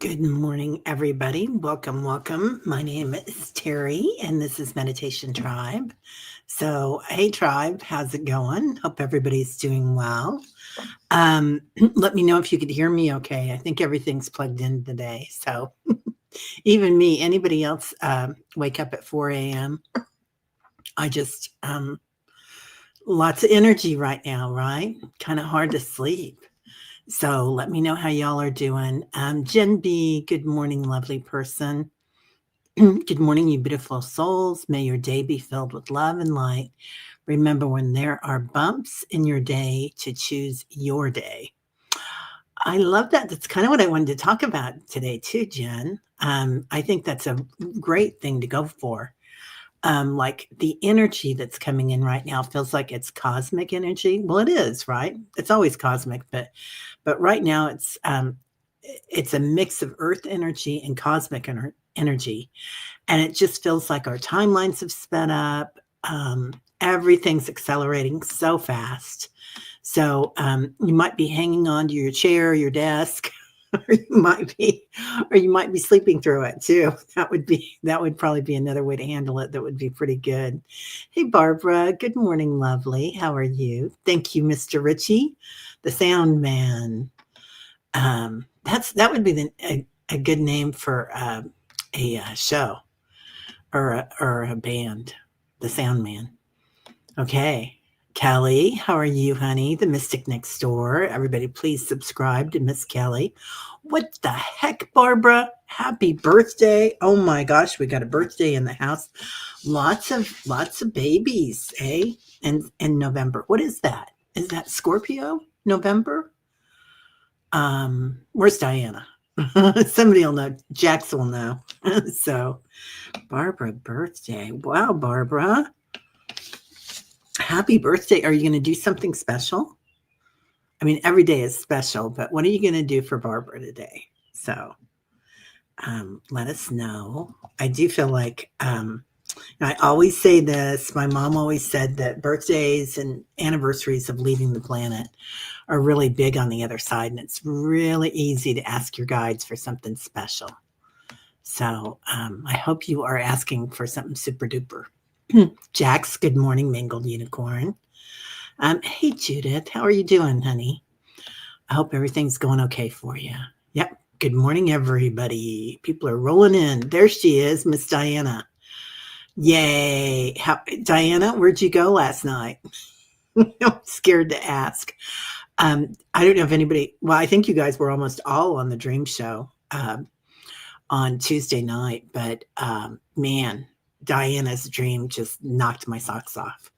Good morning, everybody. Welcome, welcome. My name is Teri, and this is Meditation Tribe. So, hey, Tribe, how's it going? Hope everybody's doing well. Let me know if you could hear me okay. I think everything's plugged in today. So, even me, anybody else wake up at 4 a.m.? I just, lots of energy right now, right? Kind of hard to sleep. So let me know how y'all are doing. Jen B, good morning, lovely person. Good morning, you beautiful souls. May your day be filled with love and light. Remember, when there are bumps in your day, to choose your day. I love that. That's kind of what I wanted to talk about today, too, Jen. I think that's a great thing to go for. Like the energy that's coming in right now feels like it's cosmic energy. Well, it is, right? It's always cosmic, but right now it's a mix of earth energy and cosmic energy, and it just feels like our timelines have sped up. Everything's accelerating so fast. So you might be hanging on to your chair, your desk, or you might be sleeping through it too. That would probably be another way to handle it. That would be pretty good. Hey Barbara, good morning, lovely. How are you? Thank you, Mr. Ritchie, the sound man. That would be a good name for a show or a band, the sound man. Okay. Kelly, how are you, honey? The Mystic Next Door. Everybody, please subscribe to Miss Kelly. What the heck, Barbara? Happy birthday. Oh my gosh, we got a birthday in the house. Lots of babies, eh? In November. What is that? Is that Scorpio? November? Where's Diana? Somebody will know. Jax will know. So, Barbara birthday. Wow, Barbara. Happy birthday. Are you going to do something special? I mean, every day is special, but what are you going to do for Barbara today? So let us know. I do feel like I always say this. My mom always said that birthdays and anniversaries of leaving the planet are really big on the other side, and it's really easy to ask your guides for something special. So I hope you are asking for something super duper. Jax, good morning, mangled unicorn. Hey, Judith, how are you doing, honey? I hope everything's going okay for you. Yep. Good morning, everybody. People are rolling in. There she is, Miss Diana. Yay. Diana, where'd you go last night? I'm scared to ask. I don't know if anybody, well, I think you guys were almost all on the dream show on Tuesday night, but man, Diana's dream just knocked my socks off.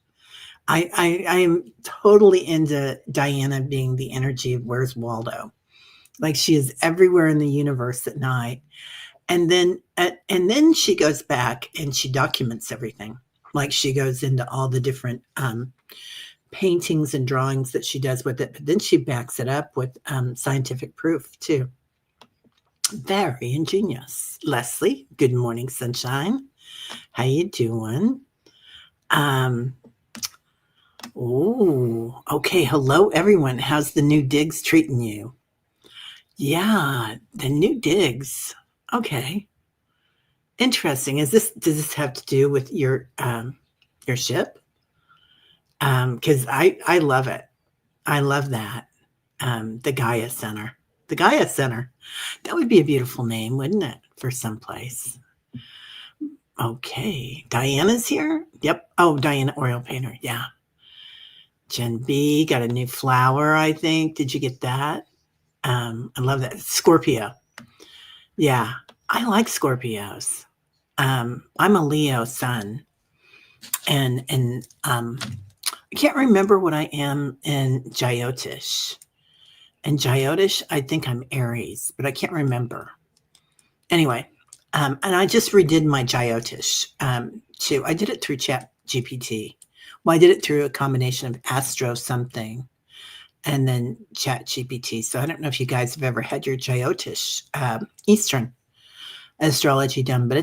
I am totally into Diana being the energy of Where's Waldo. Like she is everywhere in the universe at night. And then she goes back and she documents everything. Like she goes into all the different paintings and drawings that she does with it, but then she backs it up with scientific proof too. Very ingenious. Leslie, good morning, sunshine. How you doing? Oh, okay. Hello, everyone. How's the new digs treating you? Yeah, the new digs. Okay, interesting. Does this have to do with your ship? Because I love it. I love that. The Gaia Center. The Gaia Center. That would be a beautiful name, wouldn't it, for someplace? Okay, Diana's here. Yep. Oh, Diana, oil painter. Yeah. Jen B got a new flower, I think. Did you get that? I love that. Scorpio. Yeah, I like Scorpios. I'm a Leo sun, and I can't remember what I am in Jyotish. In Jyotish, I think I'm Aries, but I can't remember. Anyway, and I just redid my Jyotish too. I did it through Chat GPT. Well, I did it through a combination of Astro something and then Chat GPT. So I don't know if you guys have ever had your Jyotish Eastern astrology done, but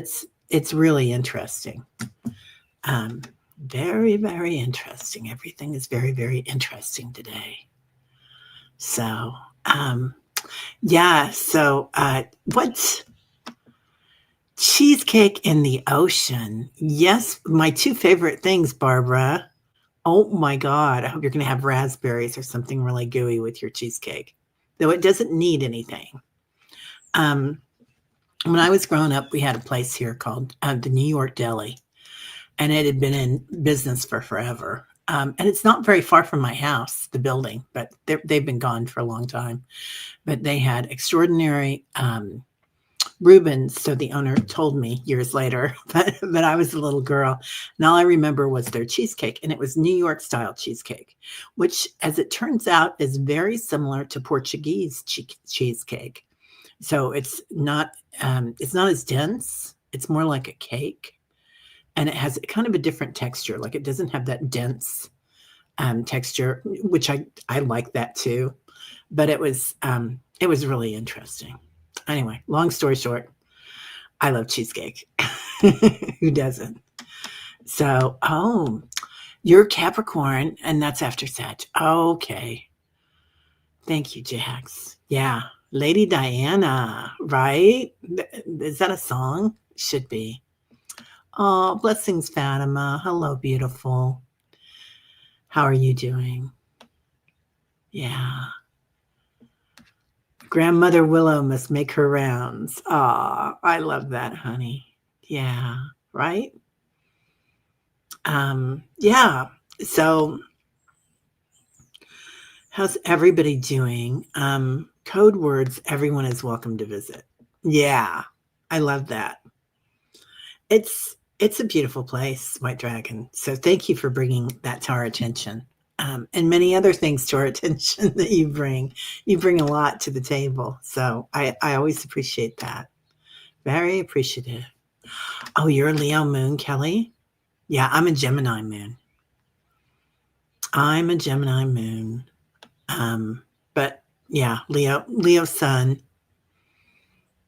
it's really interesting. Very, very interesting. Everything is very, very interesting today. So Yeah. So, what cheesecake in the ocean? Yes, my two favorite things, Barbara. Oh my God. I hope you're going to have raspberries or something really gooey with your cheesecake, though it doesn't need anything. Um, when I was growing up, we had a place here called the New York Deli, and it had been in business for forever. And it's not very far from my house, the building, but they've been gone for a long time. But they had extraordinary Rubens, so the owner told me years later, but I was a little girl, and all I remember was their cheesecake, and it was New York style cheesecake, which, as it turns out, is very similar to Portuguese cheesecake. So it's not as dense. It's more like a cake, and it has kind of a different texture. Like it doesn't have that dense texture, which I like that too. But it was really interesting. Anyway, long story short, I love cheesecake. Who doesn't? So, oh, you're Capricorn, and that's after Sag. Okay. Thank you, Jax. Yeah. Lady Diana, right? Is that a song? Should be. Oh, blessings, Fatima. Hello, beautiful. How are you doing? Yeah. Grandmother Willow must make her rounds. Ah, I love that, honey. Yeah, right? Yeah. So, how's everybody doing? Code words, everyone is welcome to visit. Yeah, I love that. It's a beautiful place, White Dragon. So thank you for bringing that to our attention. And many other things to our attention that you bring. You bring a lot to the table. So I always appreciate that. Very appreciative. Oh, you're a Leo moon, Kelly? Yeah, I'm a Gemini moon. I'm a Gemini moon. But yeah, Leo sun,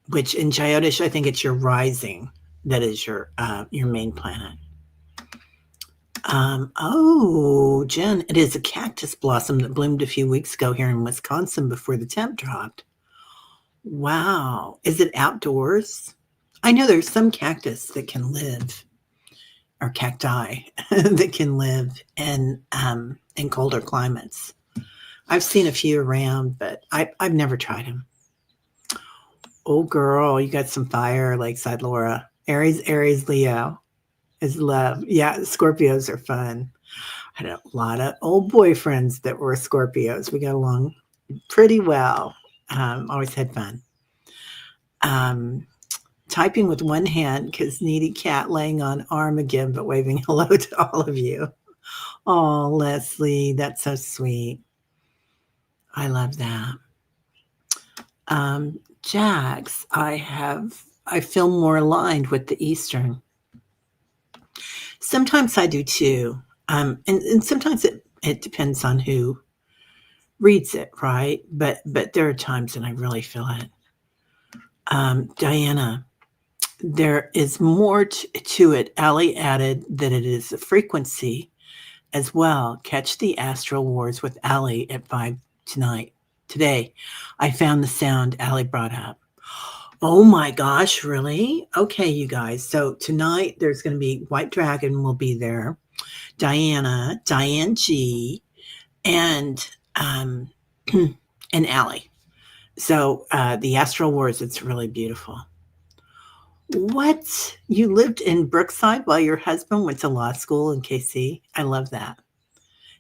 which in Jyotish, I think it's your rising that is your main planet. Oh, Jen, it is a cactus blossom that bloomed a few weeks ago here in Wisconsin before the temp dropped. Wow. Is it outdoors? I know there's some cactus that can live, or cacti that can live in colder climates. I've seen a few around, but I've never tried them. Oh, girl, you got some fire, Lakeside Laura. Aries, Leo is love. Yeah, Scorpios are fun. I had a lot of old boyfriends that were Scorpios. We got along pretty well. Always had fun. Um, Typing with one hand because needy cat laying on arm again, but waving hello to all of you. Oh, Leslie, that's so sweet. I love that. Jax, I feel more aligned with the Eastern. Sometimes I do too. And sometimes it depends on who reads it, right? But there are times when I really feel it. Diana, there is more to it. Ali added that it is a frequency as well. Catch the Astral Wars with Ali at 5 tonight. Today, I found the sound Ali brought up. Oh my gosh, really? Okay, you guys. So tonight there's going to be White Dragon will be there. Diana, Diane G, and and Allie. So the Astral Wars, it's really beautiful. What? You lived in Brookside while your husband went to law school in KC? I love that.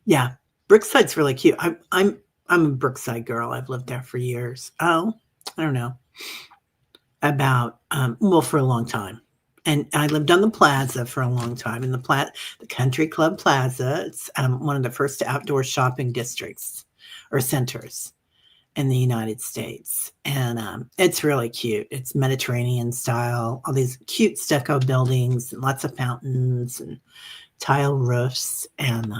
Yeah, Brookside's really cute. I'm a Brookside girl. I've lived there for years. Oh, I don't know. About well, for a long time. And I lived on the plaza for a long time in the Country Club Plaza. It's one of the first outdoor shopping districts or centers in the United States. And it's really cute. It's Mediterranean style, all these cute stucco buildings, and lots of fountains and tile roofs. And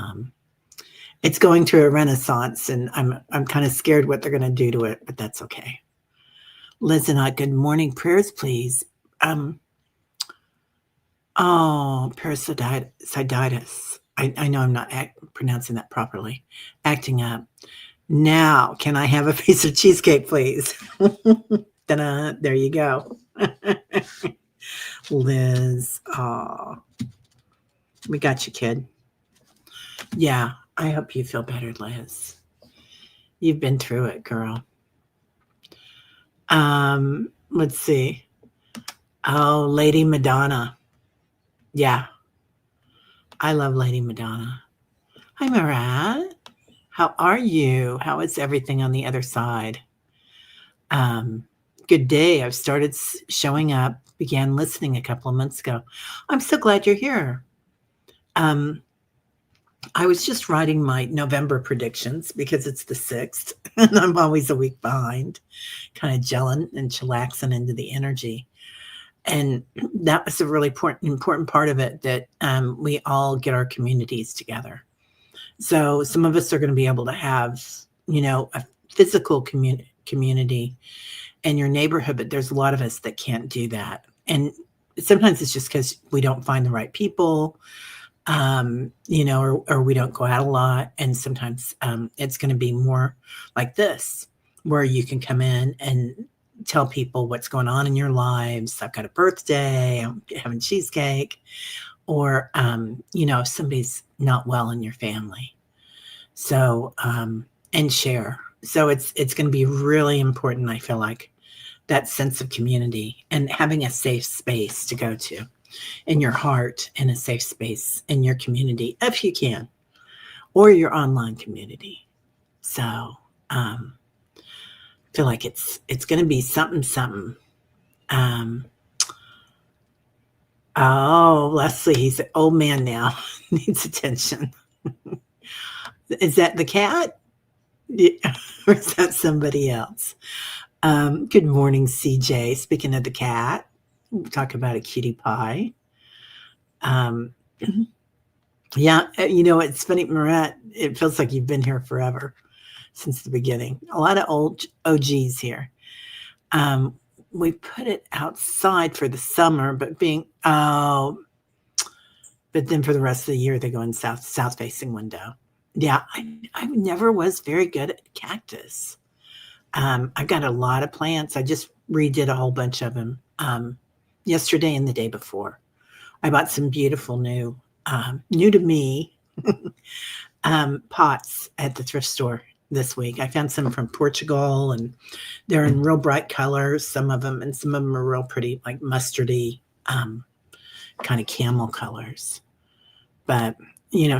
it's going through a renaissance, and I'm kind of scared what they're going to do to it, but that's okay. Liz and I, good morning. Prayers, please. Oh, parasititis. I know I'm not pronouncing that properly. Acting up. Now, can I have a piece of cheesecake, please? Ta-da, there you go. Liz, oh, we got you, kid. Yeah, I hope you feel better, Liz. You've been through it, girl. Let's see. Oh, Lady Madonna. Yeah, I love Lady Madonna. Hi, Marat. How are you? How is everything on the other side? Um, Good day. I've started showing up, began listening a couple of months ago. I'm so glad you're here. I was just writing my November predictions because it's the 6th and I'm always a week behind, kind of gelling and chillaxing into the energy. And that was a really important part of it, that we all get our communities together. So some of us are going to be able to have, a physical community in your neighborhood, but there's a lot of us that can't do that. And sometimes it's just because we don't find the right people, or we don't go out a lot. And sometimes it's going to be more like this, where you can come in and tell people what's going on in your lives. I've got a birthday, I'm having cheesecake, or, if somebody's not well in your family. So, and share. So it's going to be really important, I feel like, that sense of community and having a safe space to go to in your heart, and a safe space in your community if you can, or your online community. So I feel like it's going to be something. Oh, Leslie, he's an old man now. Needs attention. Is that the cat? Or is that somebody else? Good morning, CJ. Speaking of the cat, we'll talk about a cutie pie. Yeah, it's funny, Marat, it feels like you've been here forever, since the beginning. A lot of old OGs here. We put it outside for the summer, but then for the rest of the year, they go in south facing window. Yeah, I never was very good at cactus. I've got a lot of plants. I just redid a whole bunch of them yesterday and the day before. I bought some beautiful new to me pots at the thrift store this week. I found some from Portugal, and they're in real bright colors, some of them, and some of them are real pretty, like mustardy, kind of camel colors. But,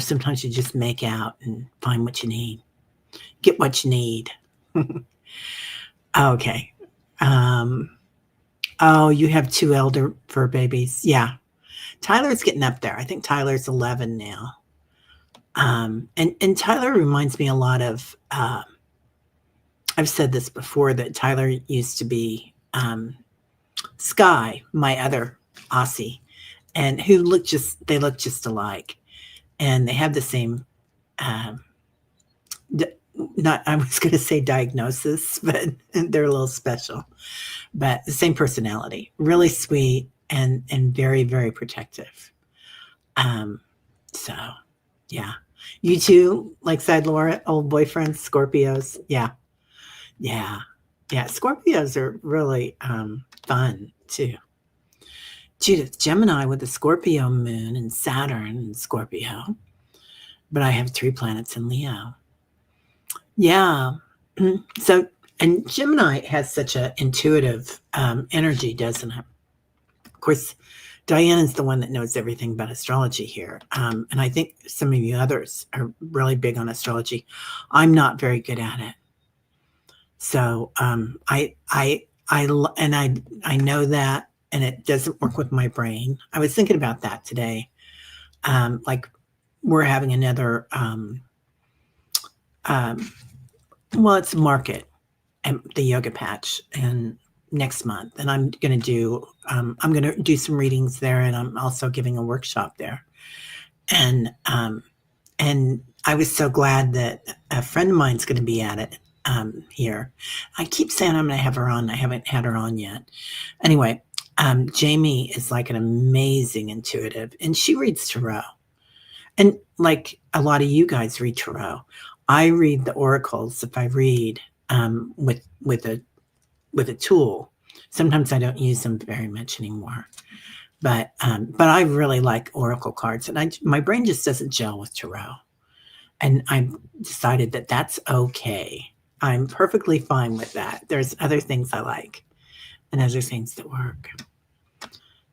sometimes you just make out and find what you need. Get what you need. Okay. Oh, you have 2 elder fur babies. Yeah. Tyler's getting up there. I think Tyler's 11 now. And Tyler reminds me a lot of, I've said this before, that Tyler used to be Sky, my other Aussie, and they look just alike. And they have the same, I was going to say diagnosis, but they're a little special. But the same personality, really sweet and very, very protective. So, yeah. You too, like said Laura, old boyfriends, Scorpios. Yeah. Scorpios are really fun too. Judith, Gemini with the Scorpio moon and Saturn in Scorpio. But I have 3 planets in Leo. Yeah. So, and Gemini has such an intuitive energy, doesn't it? Of course, Diane is the one that knows everything about astrology here. And I think some of you others are really big on astrology. I'm not very good at it. So I know that, and it doesn't work with my brain. I was thinking about that today. Like we're having another, it's market at the yoga patch, and next month, and I'm going to do some readings there, and I'm also giving a workshop there. And I was so glad that a friend of mine's going to be at it here. I keep saying I'm going to have her on. I haven't had her on yet. Anyway, Jamie is like an amazing intuitive, and she reads tarot. And like a lot of you guys read tarot. I read the oracles if I read with a tool. Sometimes I don't use them very much anymore, but I really like oracle cards, and my brain just doesn't gel with tarot, and I've decided that that's okay. I'm perfectly fine with that. There's other things I like, and other things that work.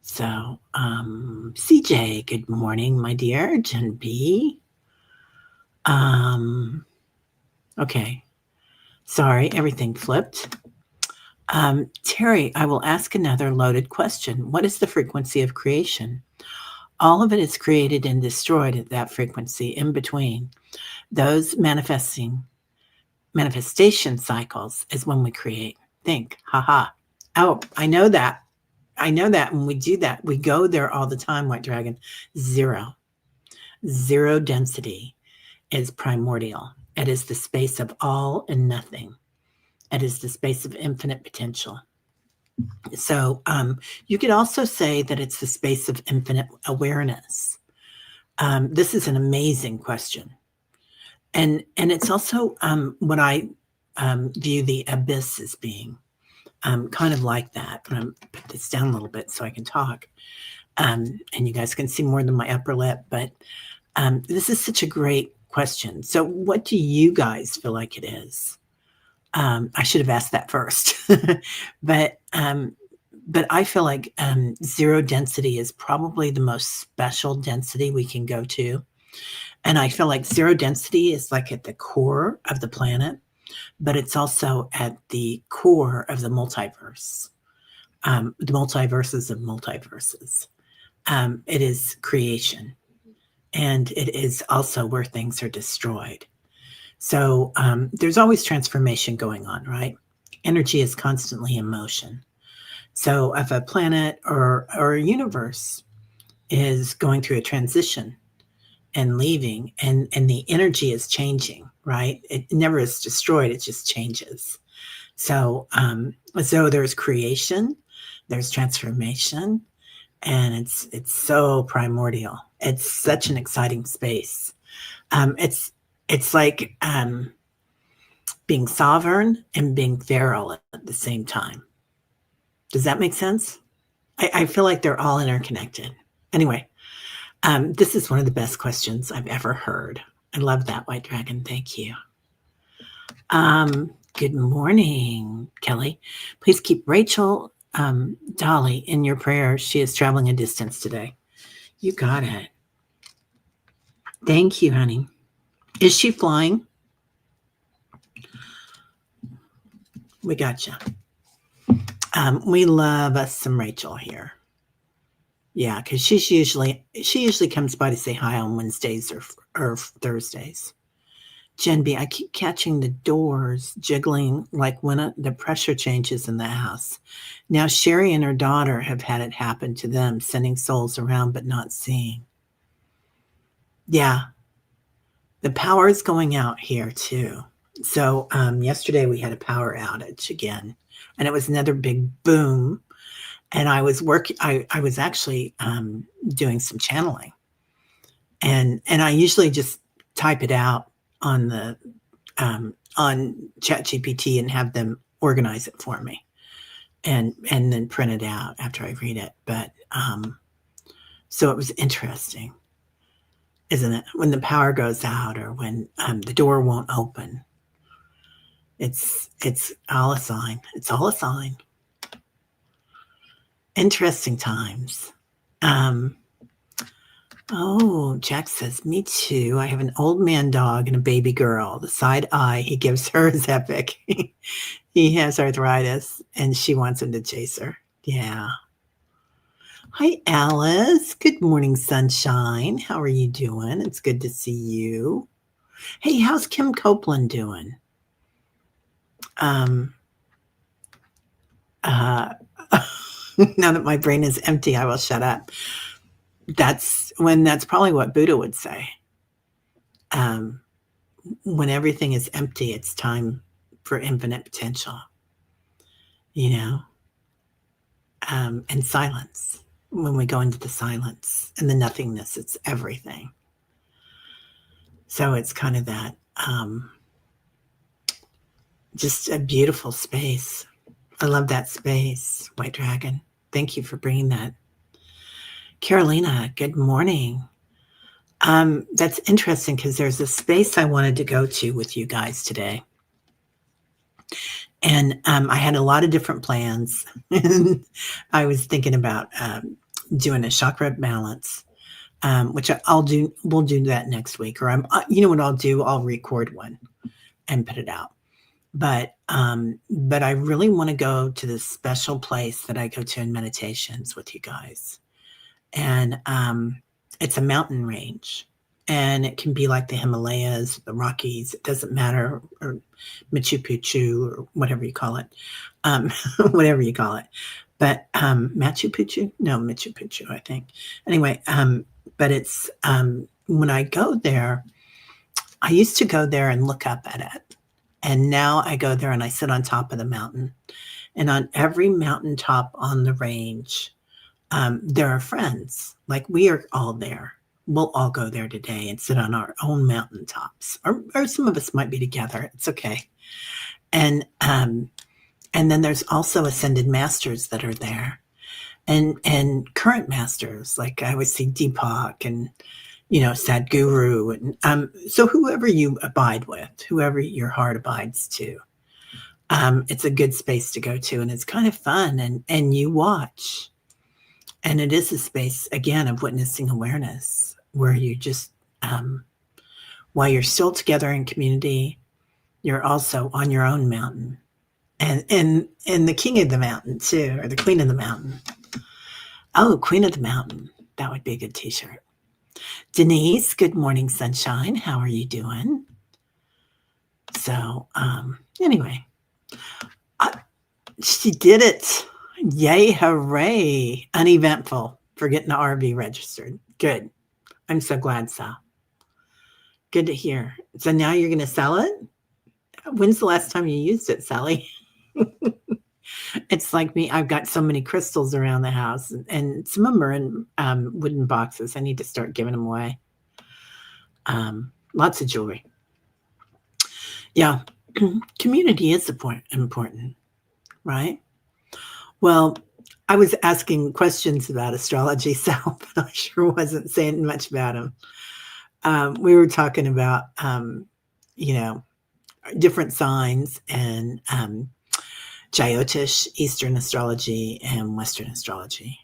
So, CJ, good morning, my dear. Jen B. Okay. Sorry, everything flipped. Teri, I will ask another loaded question. What is the frequency of creation? All of it is created and destroyed at that frequency. In between those manifestation cycles is when we create. Think, haha. Oh, I know that. I know that when we do that, we go there all the time, White Dragon. Zero density is primordial. It is the space of all and nothing. It is the space of infinite potential. So you could also say that it's the space of infinite awareness. This is an amazing question. And it's also what I view the abyss as being. Kind of like that. I'm going to put this down a little bit so I can talk. And you guys can see more than my upper lip, but this is such a great question. So what do you guys feel like it is? I should have asked that first, but I feel like zero density is probably the most special density we can go to. And I feel like zero density is like at the core of the planet, but it's also at the core of the multiverse, the multiverses of multiverses. It is creation, and it is also where things are destroyed. So there's always transformation going on, right? Energy is constantly in motion. So if a planet or a universe is going through a transition and leaving, and the energy is changing, right? It never is destroyed, it just changes. So there's creation, there's transformation, and it's so primordial. It's such an exciting space. It's like being sovereign and being feral at the same time. Does that make sense? I feel like they're all interconnected. Anyway, this is one of the best questions I've ever heard. I love that, White Dragon. Thank you. Good morning, Kelly. Please keep Rachel Dolly in your prayers. She is traveling a distance today. You got it. Thank you, honey. Is she flying? We got you. We love us some Rachel here. Yeah, because she usually comes by to say hi on Wednesdays or Thursdays. Jen B, I keep catching the doors jiggling like when the pressure changes in the house. Now Sherry and her daughter have had it happen to them, sending souls around but not seeing. Yeah, the power is going out here too. So yesterday we had a power outage again, and it was another big boom. And I was I was actually doing some channeling, and I usually just type it out on the on ChatGPT and have them organize it for me, and then print it out after I read it. But so it was interesting, isn't it? When the power goes out or when the door won't open, it's all a sign. It's all a sign. Interesting times. Oh, Jack says, me too. I have an old man dog and a baby girl. The side eye he gives her is epic. He has arthritis and she wants him to chase her. Yeah. Hi, Alice. Good morning, sunshine. How are you doing? It's good to see you. Hey, how's Kim Copeland doing? Now that my brain is empty, I will shut up. That's probably what Buddha would say. When everything is empty, it's time for infinite potential, and silence. When we go into the silence and the nothingness, it's everything. So it's kind of that Just a beautiful space. I love that space, White Dragon. Thank you for bringing that. Carolina, good morning. That's interesting because there's a space I wanted to go to with you guys today. And I had a lot of different plans. And I was thinking about doing a chakra balance, which I'll do. We'll do that next week. Or you know what I'll do? I'll record one and put it out. But I really want to go to this special place that I go to in meditations with you guys. And it's a mountain range. And it can be like the Himalayas, the Rockies, it doesn't matter, or Machu Picchu, or whatever you call it. Whatever you call it. But Machu Picchu? No, Machu Picchu, I think. Anyway, but it's when I go there, I used to go there and look up at it. And now I go there and I sit on top of the mountain. And on every mountaintop on the range, there are friends. Like we are all there. We'll all go there today and sit on our own mountaintops. Or some of us might be together. It's okay. And then there's also ascended masters that are there. And current masters, like I always see Deepak and Sadhguru, and so whoever you abide with, whoever your heart abides to, it's a good space to go to, and it's kind of fun, and you watch, and it is a space again of witnessing awareness where you just, while you're still together in community, you're also on your own mountain, and the king of the mountain too, or the queen of the mountain. Oh, queen of the mountain, that would be a good t-shirt. Denise, good morning, sunshine. How are you doing? So, anyway, she did it. Yay, hooray. Uneventful for getting the RV registered. Good. I'm so glad, Sal. Good to hear. So now you're going to sell it? When's the last time you used it, Sally? It's like me. I've got so many crystals around the house, and some of them are in wooden boxes. I need to start giving them away. Lots of jewelry. Yeah, community is important, right? Well, I was asking questions about astrology, Sal, but I sure wasn't saying much about them. We were talking about, different signs and Jyotish, Eastern astrology, and Western astrology.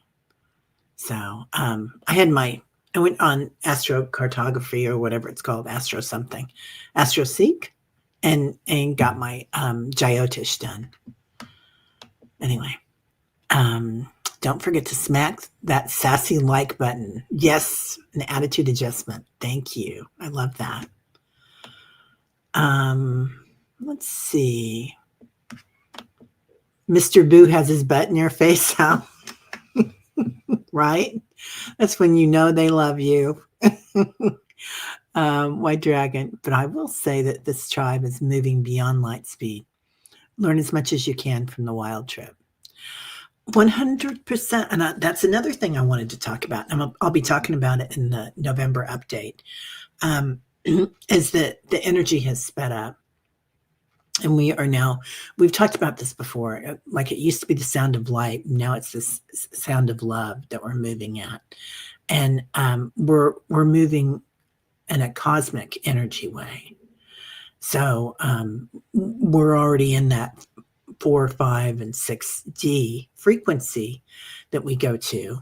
So I went on astrocartography or whatever it's called, AstroSeek, and got my Jyotish done. Anyway, don't forget to smack that sassy like button. Yes, an attitude adjustment. Thank you. I love that. Let's see. Mr. Boo has his butt in your face, huh? Right? That's when you know they love you. White Dragon. But I will say that this tribe is moving beyond light speed. Learn as much as you can from the wild trip. 100%. And that's another thing I wanted to talk about. I'll be talking about it in the November update. Is that the energy has sped up. And we've talked about this before, like it used to be the sound of light. Now it's this sound of love that we're moving at. And we're moving in a cosmic energy way. So we're already in that 4, 5, and 6D frequency that we go to.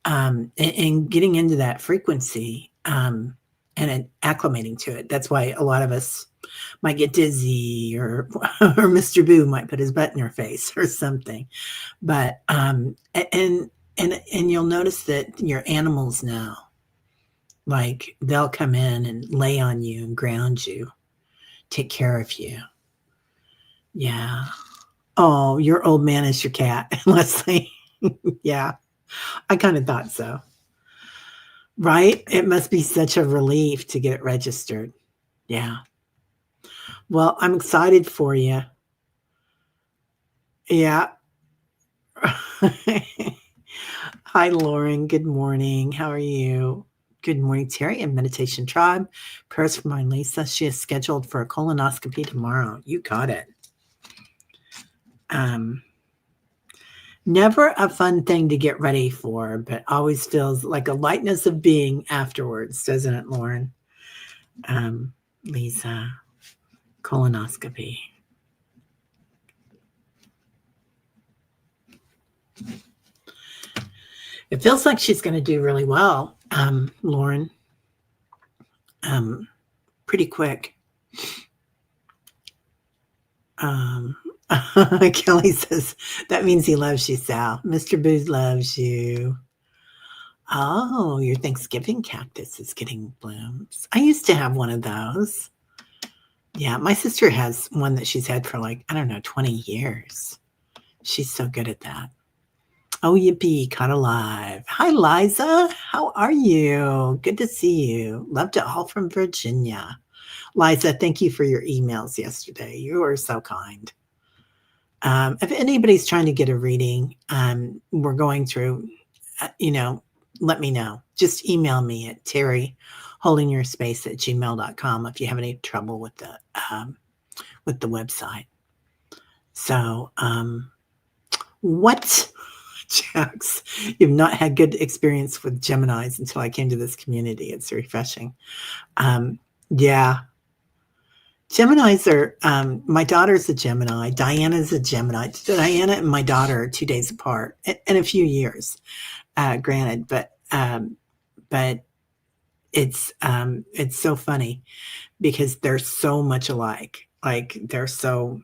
And getting into that frequency and acclimating to it. That's why a lot of us might get dizzy, or Mr. Boo might put his butt in your face or something. But and you'll notice that your animals now, like they'll come in and lay on you and ground you, take care of you. Yeah. Oh, your old man is your cat, Leslie. Yeah, I kind of thought so. Right? It must be such a relief to get it registered. Yeah. Well, I'm excited for you. Yeah. Hi, Lauren. Good morning. How are you? Good morning, Teri and Meditation Tribe. Prayers for my Lisa. She is scheduled for a colonoscopy tomorrow. You got it. Never a fun thing to get ready for, but always feels like a lightness of being afterwards, doesn't it, Lauren? Lisa, colonoscopy. It feels like she's going to do really well, Lauren. Pretty quick. Kelly says, that means he loves you, Sal. Mr. Booze loves you. Oh, your Thanksgiving cactus is getting blooms. I used to have one of those. Yeah, my sister has one that she's had for like, I don't know, 20 years. She's so good at that. Oh, yippee, caught alive. Hi, Liza. How are you? Good to see you. Loved it all from Virginia. Liza, thank you for your emails yesterday. You are so kind. If anybody's trying to get a reading, we're going through, let me know. Just email me at terryholdingyourspace@gmail.com if you have any trouble with the website. So, what, Jax? You've not had good experience with Geminis until I came to this community. It's refreshing. Yeah. Geminis are, my daughter's a Gemini. Diana's a Gemini. Diana and my daughter are 2 days apart in a few years, granted, but it's so funny because they're so much alike. Like they're so,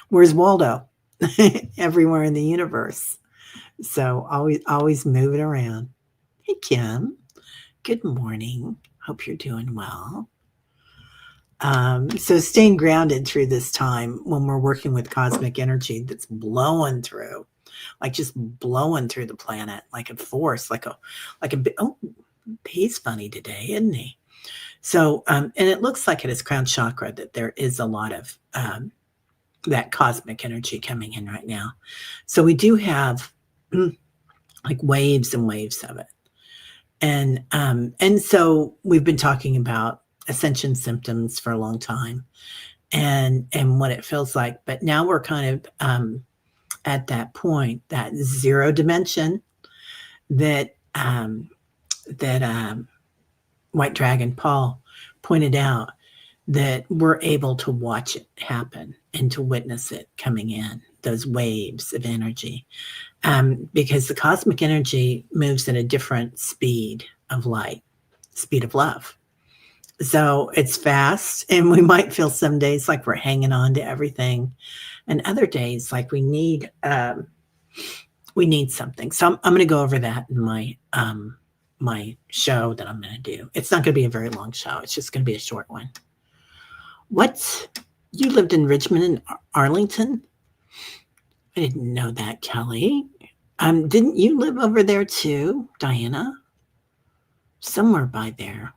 where's Waldo? Everywhere in the universe. So always moving around. Hey, Kim. Good morning. Hope you're doing well. So staying grounded through this time when we're working with cosmic energy that's blowing through, like just blowing through the planet like a force, he's funny today, isn't he? So, and it looks like at his crown chakra that there is a lot of that cosmic energy coming in right now. So we do have like waves and waves of it. And so we've been talking about ascension symptoms for a long time and what it feels like. But now we're kind of at that point, that zero dimension that White Dragon Paul pointed out, that we're able to watch it happen and to witness it coming in, those waves of energy. Because the cosmic energy moves at a different speed of light, speed of love. So it's fast, and we might feel some days like we're hanging on to everything, and other days like we need something. So I'm going to go over that in my my show that I'm going to do. It's not going to be a very long show. It's just going to be a short one. What? You lived in Richmond and Arlington? I didn't know that, Kelly. Didn't you live over there too, Diana? Somewhere by there.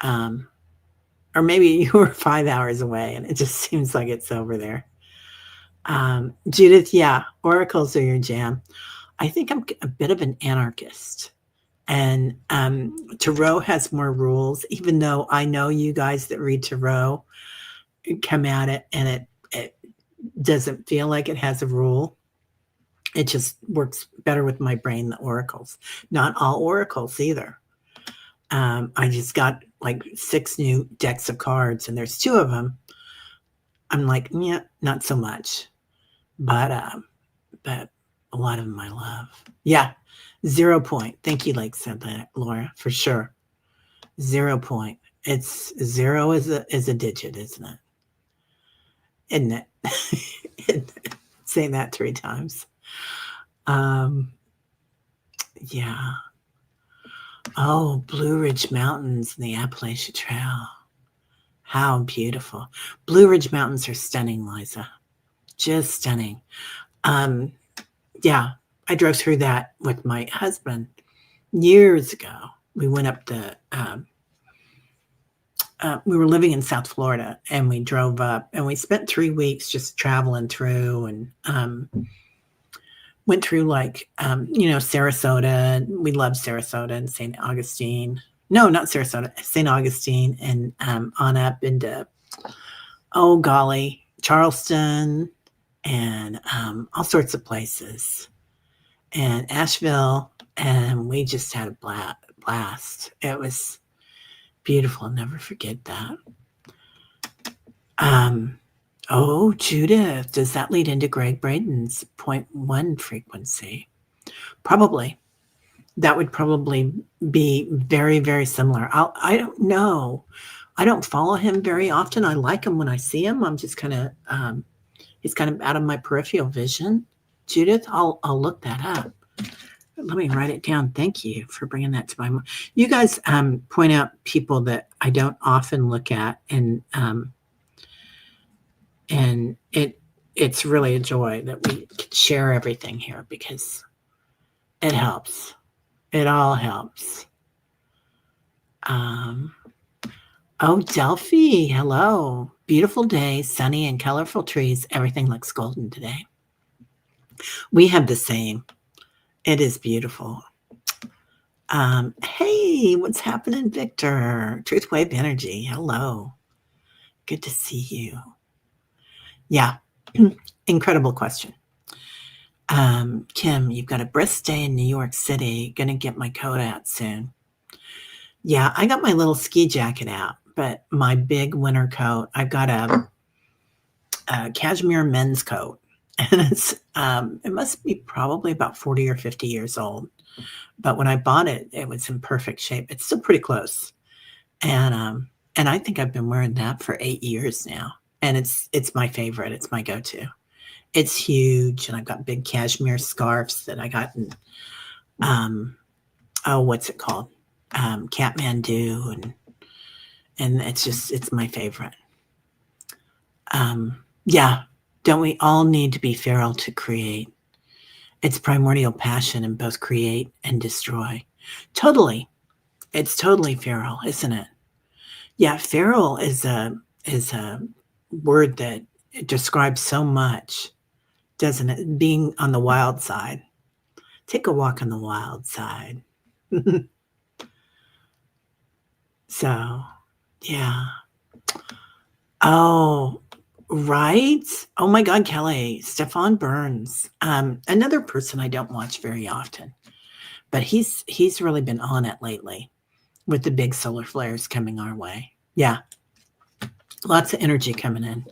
Or maybe you were 5 hours away and it just seems like it's over there. Judith, yeah, oracles are your jam. I think I'm a bit of an anarchist. And Tarot has more rules, even though I know you guys that read Tarot come at it and it doesn't feel like it has a rule. It just works better with my brain, the oracles. Not all oracles either. I just got like 6 new decks of cards and there's 2 of them. I'm like, yeah, not so much. But a lot of them I love. Yeah. 0 point. Thank you, like said that, Laura, for sure. 0 point. It's 0 is a digit, isn't it? Isn't it? Say that 3 times. Yeah. Oh, Blue Ridge Mountains and the Appalachian Trail. How beautiful. Blue Ridge Mountains are stunning, Liza. Just stunning. Yeah, I drove through that with my husband years ago. We went up we were living in South Florida and we drove up and we spent 3 weeks just traveling through and went through like, Sarasota. We love Sarasota and St. Augustine. No, not Sarasota, St. Augustine and on up into, oh golly, Charleston, and all sorts of places, and Asheville, and we just had a blast. It was beautiful. I'll never forget that. Oh, Judith, does that lead into Greg Braden's 0.1 frequency? Probably. That would probably be very, very similar. I don't know. I don't follow him very often. I like him when I see him. I'm just kind of he's kind of out of my peripheral vision. Judith, I'll look that up. Let me write it down. Thank you for bringing that to my mind. You guys point out people that I don't often look at, and it's really a joy that we can share everything here because it helps. It all helps. Oh, Delphi, hello. Beautiful day, sunny and colorful trees. Everything looks golden today. We have the same. It is beautiful. Hey, what's happening, Victor? Truth Wave Energy, hello. Good to see you. Yeah, incredible question. Kim, you've got a brisk day in New York City. Gonna get my coat out soon. Yeah, I got my little ski jacket out, but my big winter coat, I've got a cashmere men's coat, and it must be probably about 40 or 50 years old. But when I bought it, it was in perfect shape. It's still pretty close, and I think I've been wearing that for 8 years now, and it's my favorite. It's my go-to. It's huge, and I've got big cashmere scarves that I got in, what's it called? Kathmandu, and it's my favorite. Yeah, don't we all need to be feral to create? It's primordial passion in both create and destroy. Totally. It's totally feral, isn't it? Yeah, feral is a word that it describes so much, doesn't it? Being on the wild side. Take a walk on the wild side. So, yeah. Oh, right? Oh my God, Kelly. Stefan Burns. Another person I don't watch very often, but he's really been on it lately with the big solar flares coming our way. Yeah. Lots of energy coming in.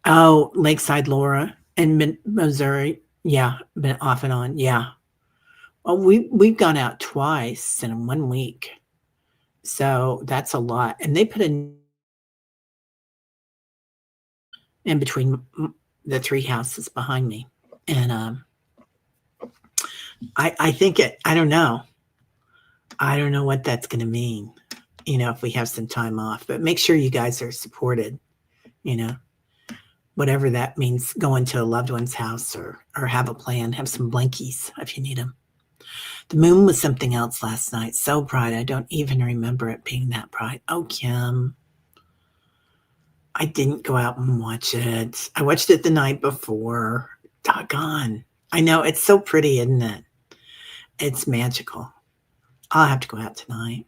Oh, Lakeside Laura and Missouri. Yeah, been off and on. Yeah. Oh, we've gone out twice in 1 week. So that's a lot. And they put in between the 3 houses behind me. And I think I don't know. I don't know what that's going to mean, if we have some time off, but make sure you guys are supported, whatever that means, going to a loved one's house or have a plan, have some blankies if you need them. The moon was something else last night. So bright. I don't even remember it being that bright. Oh, Kim. I didn't go out and watch it. I watched it the night before. Doggone. I know. It's so pretty, isn't it? It's magical. I'll have to go out tonight.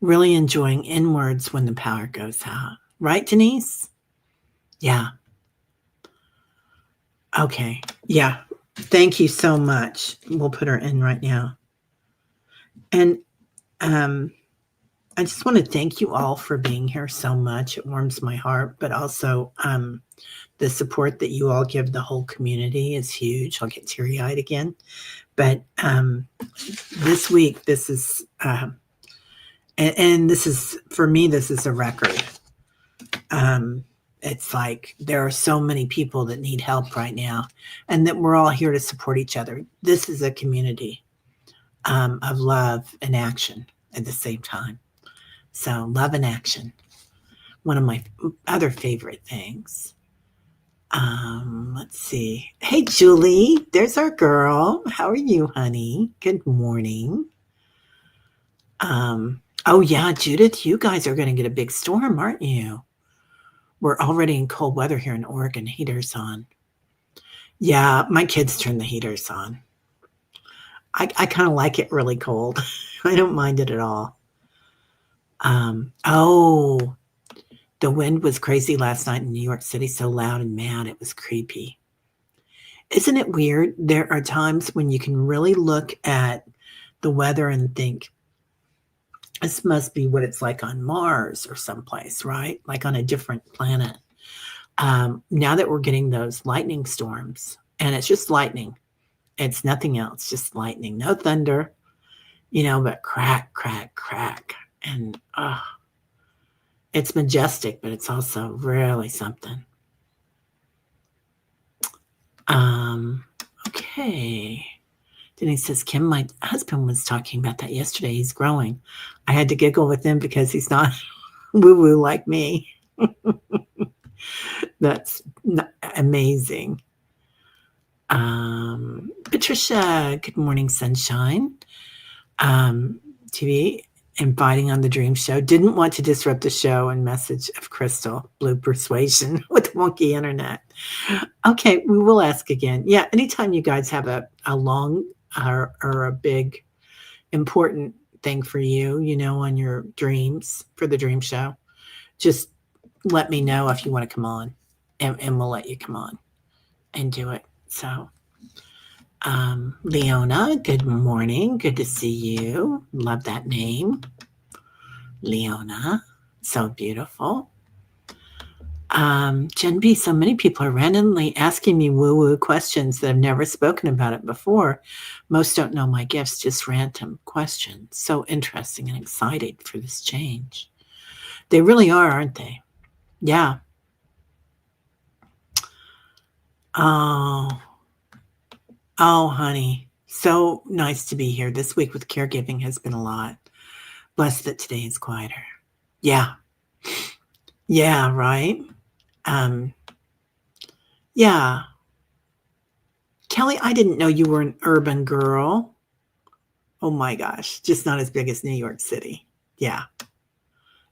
Really enjoying inwards when the power goes out. Right, Denise? Yeah. Okay. Yeah. Thank you so much. We'll put her in right now. And I just want to thank you all for being here so much. It warms my heart, but also the support that you all give the whole community is huge. I'll get teary-eyed again. But this week, this is, and this is, for me, this is a record. It's like there are so many people that need help right now, and that we're all here to support each other. This is a community of love and action at the same time. So love and action. One of my other favorite things. Let's see. Hey, Julie, there's our girl. How are you, honey? Good morning. Oh yeah, Judith, you guys are going to get a big storm, aren't you? We're already in cold weather here in Oregon. Heaters on. Yeah, my kids turn the heaters on. I kind of like it really cold. I don't mind it at all. Oh, The wind was crazy last night in New York City, so loud and mad, it was creepy. Isn't it weird? There are times when you can really look at the weather and think, this must be what it's like on Mars or someplace, right? Like on a different planet. Now that we're getting those lightning storms, and it's just lightning, it's nothing else, just lightning, no thunder, but crack, crack, crack. And it's majestic, but it's also really something. Okay. Denise says, Kim, my husband was talking about that yesterday. He's growing. I had to giggle with him because he's not woo-woo like me. That's amazing. Patricia, good morning, sunshine. TV inviting on the dream show. Didn't want to disrupt the show and message of Crystal. Blue persuasion with wonky internet. Okay, we will ask again. Yeah, anytime you guys have a long or a big important thing for you, on your dreams for the dream show, just let me know if you want to come on, and we'll let you come on and do it. So, Leona, good morning. Good to see you. Love that name. Leona, so beautiful. Jen B, so many people are randomly asking me woo-woo questions that I've never spoken about it before. Most don't know my gifts, just random questions. So interesting and excited for this change. They really are, aren't they? Yeah. Oh, honey, so nice to be here. This week with caregiving has been a lot. Blessed that today is quieter. Yeah. Yeah, right? Yeah. Kelly, I didn't know you were an urban girl. Oh my gosh, just not as big as New York City. Yeah.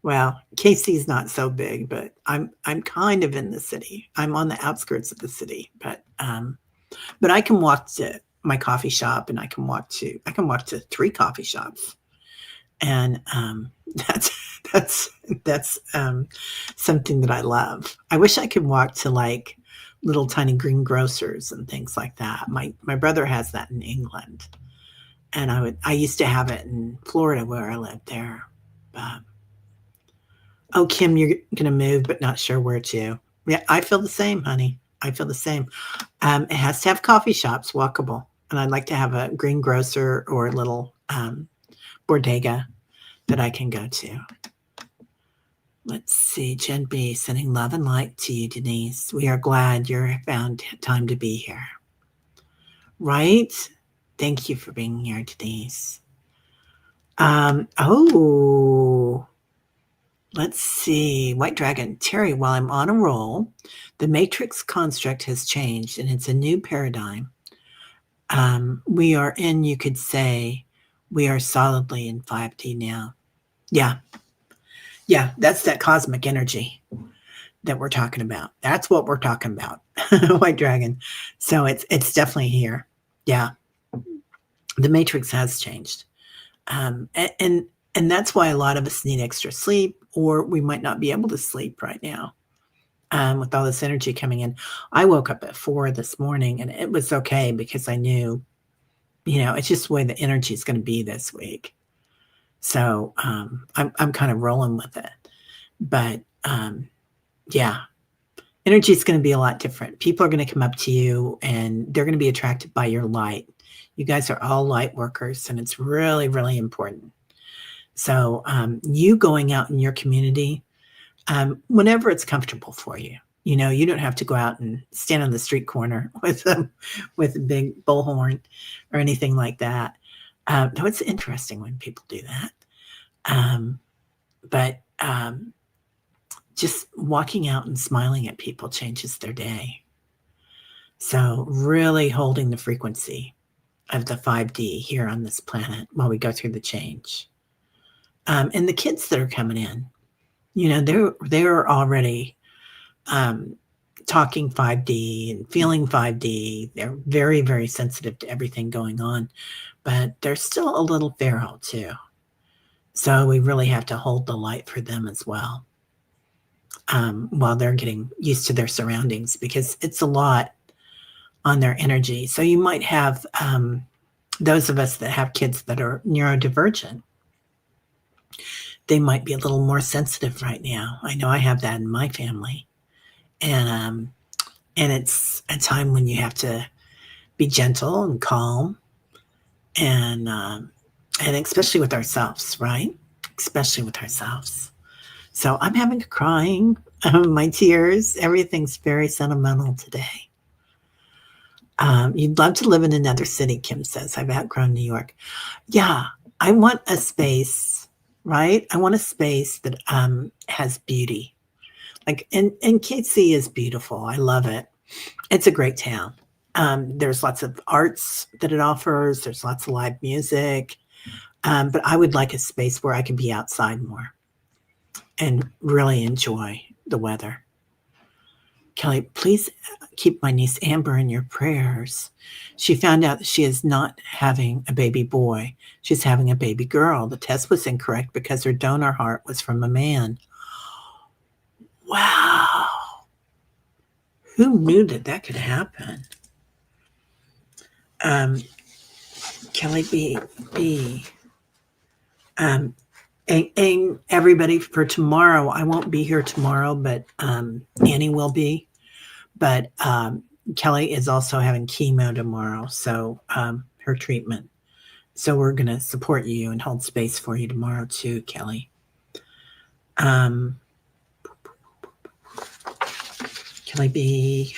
Well, KC's not so big, but I'm kind of in the city. I'm on the outskirts of the city, but I can walk to my coffee shop, and I can walk to 3 coffee shops. And that's something that I love. I wish I could walk to like little tiny green grocers and things like that. My brother has that in England, and I used to have it in Florida where I lived there. Oh, Kim, you're gonna move, but not sure where to. Yeah, I feel the same, honey. I feel the same. It has to have coffee shops, walkable, and I'd like to have a green grocer or a little bodega that I can go to. Let's see, Jen B, sending love and light to you, Denise. We are glad you found time to be here. Right? Thank you for being here, Denise. Let's see. White Dragon. Teri, while I'm on a roll, the matrix construct has changed and it's a new paradigm. We are in, you could say, we are solidly in 5D now. Yeah. Yeah, that's that cosmic energy that we're talking about. That's what we're talking about. White Dragon. So it's definitely here. Yeah. The matrix has changed. And that's why a lot of us need extra sleep, or we might not be able to sleep right now with all this energy coming in. I woke up at 4 this morning, and it was okay because I knew, it's just the way the energy is going to be this week. So I'm kind of rolling with it. But yeah, energy is going to be a lot different. People are going to come up to you, and they're going to be attracted by your light. You guys are all light workers, and it's really, really important. So you going out in your community, whenever it's comfortable for you, you don't have to go out and stand on the street corner with a big bullhorn or anything like that. Though it's interesting when people do that. But just walking out and smiling at people changes their day. So really holding the frequency of the 5D here on this planet while we go through the change. And the kids that are coming in, they're already talking 5D and feeling 5D. They're very, very sensitive to everything going on, but they're still a little feral too. So we really have to hold the light for them as well. while they're getting used to their surroundings, because it's a lot on their energy. So you might have those of us that have kids that are neurodivergent. They might be a little more sensitive right now. I know I have that in my family, and it's a time when you have to be gentle and calm, and especially with ourselves, right? Especially with ourselves. So I'm having a crying, my tears. Everything's very sentimental today. You'd love to live in another city, Kim says. I've outgrown New York. Yeah, I want a space, right? I want a space that has beauty. Like, and KC is beautiful. I love it. It's a great town. There's lots of arts that it offers. There's lots of live music. But I would like a space where I can be outside more and really enjoy the weather. Kelly, please keep my niece Amber in your prayers. She found out that she is not having a baby boy. She's having a baby girl. The test was incorrect because her donor heart was from a man. Wow. Who knew that that could happen? Kelly B. And everybody for tomorrow. I won't be here tomorrow, but Annie will be. But Kelly is also having chemo tomorrow, so her treatment. So we're going to support you and hold space for you tomorrow too, Kelly. Kelly B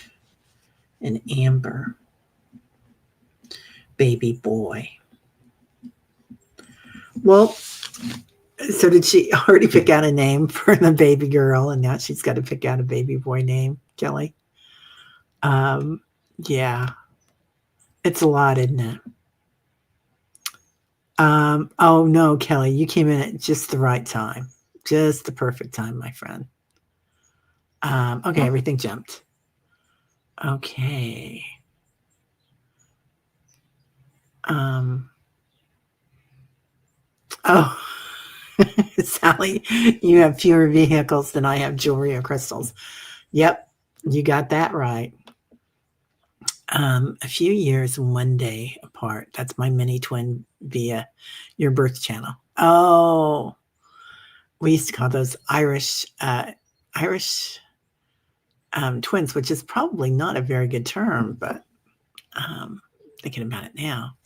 and Amber. Baby boy. Well, so did she already pick out a name for the baby girl, and now she's got to pick out a baby boy name, Kelly? Yeah. It's a lot, isn't it? Oh no, Kelly, you came in at just the right time. Just the perfect time, my friend. Okay, everything jumped. Okay. Oh, Sally, you have fewer vehicles than I have jewelry or crystals. Yep, you got that right. A few years and one day apart. That's my mini twin via your birth channel. Oh, we used to call those Irish twins, which is probably not a very good term, but thinking about it now,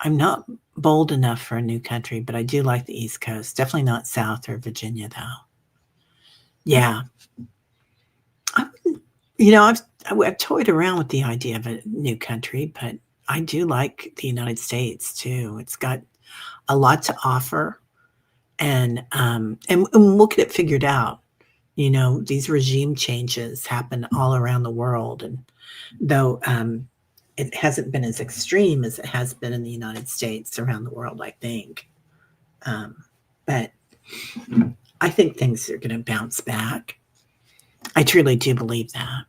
I'm not bold enough for a new country, but I do like the East Coast. Definitely not South or Virginia, though. Yeah. I've toyed around with the idea of a new country, but I do like the United States too. It's got a lot to offer, and we'll get it figured out. These regime changes happen all around the world, and though it hasn't been as extreme as it has been in the United States, around the world, I think. But I think things are going to bounce back. I truly do believe that.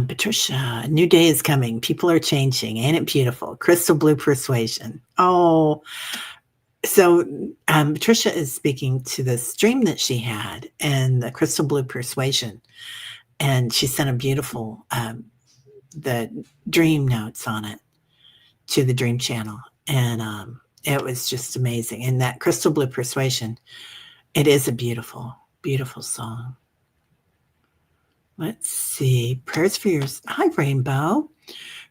Patricia, a new day is coming. People are changing. Ain't it beautiful? Crystal blue persuasion. Oh, so Patricia is speaking to this dream that she had and the crystal blue persuasion. And she sent a beautiful, the dream notes on it to the dream channel. And it was just amazing. And that crystal blue persuasion, it is a beautiful, beautiful song. Let's see. Prayers for yours. Hi, Rainbow.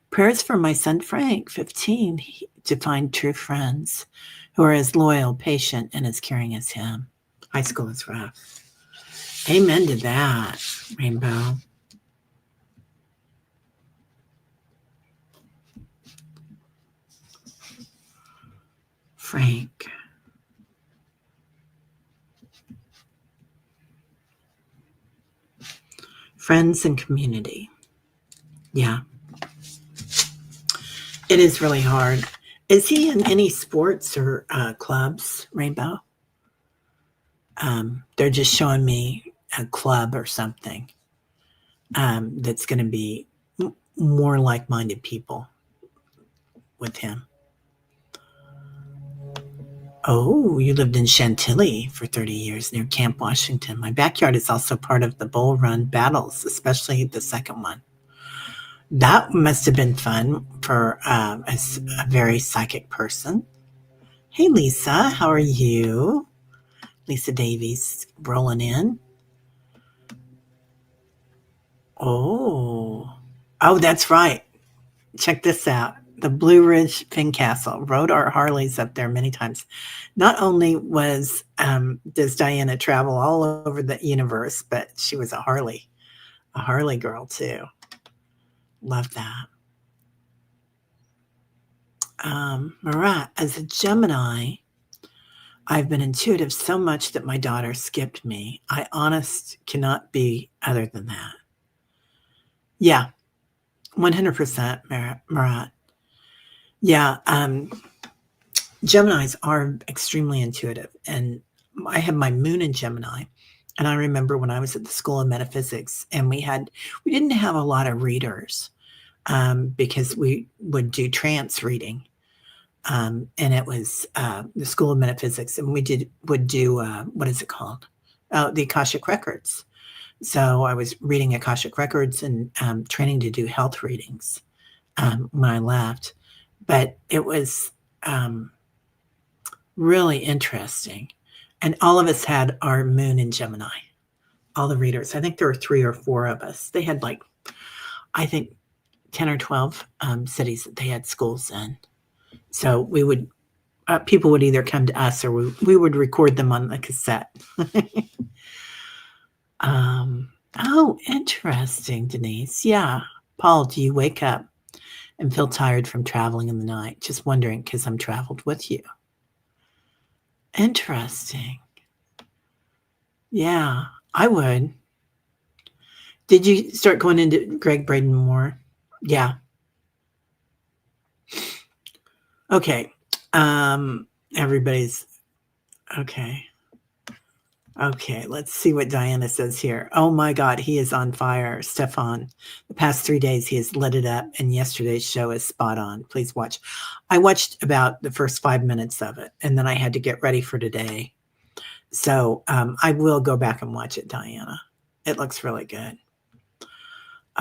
Prayers for my son, Frank, 15, to find true friends who are as loyal, patient, and as caring as him. High school is rough. Amen to that, Rainbow. Frank. Friends and community. Yeah. It is really hard. Is he in any sports or clubs, Rainbow? They're just showing me a club or something that's going to be more like-minded people with him. Oh, you lived in Chantilly for 30 years near Camp Washington. My backyard is also part of the Bull Run battles, especially the second one. That must have been fun for a very psychic person. Hey, Lisa, how are you? Lisa Davies rolling in. Oh, that's right. Check this out. The Blue Ridge Pin Castle. Rode our Harleys up there many times. Not only does Diana travel all over the universe, but she was a Harley girl too. Love that. Marat, as a Gemini, I've been intuitive so much that my daughter skipped me. I honest cannot be other than that. Yeah, 100% Marat. Yeah, Geminis are extremely intuitive, and I have my moon in Gemini. And I remember when I was at the School of Metaphysics, and we didn't have a lot of readers because we would do trance reading, and it was the School of Metaphysics, and would do what is it called? Oh, the Akashic Records. So I was reading Akashic Records and training to do health readings when I left, but it was really interesting. And all of us had our moon in Gemini, all the readers. I think there were 3 or 4 of us. They had I think 10 or 12 cities that they had schools in. So we would, people would either come to us or we would record them on the cassette. Oh, interesting, Denise. Yeah. Paul, do you wake up and feel tired from traveling in the night? Just wondering because I'm traveled with you. Interesting. Yeah, I would. Did you start going into Greg Braden more? Yeah. Okay. Everybody's okay. Okay, let's see what Diana says here. Oh my God, he is on fire, Stefan. The past 3 days, he has lit it up, and yesterday's show is spot on. Please watch. I watched about the first 5 minutes of it, and then I had to get ready for today. So I will go back and watch it, Diana. It looks really good.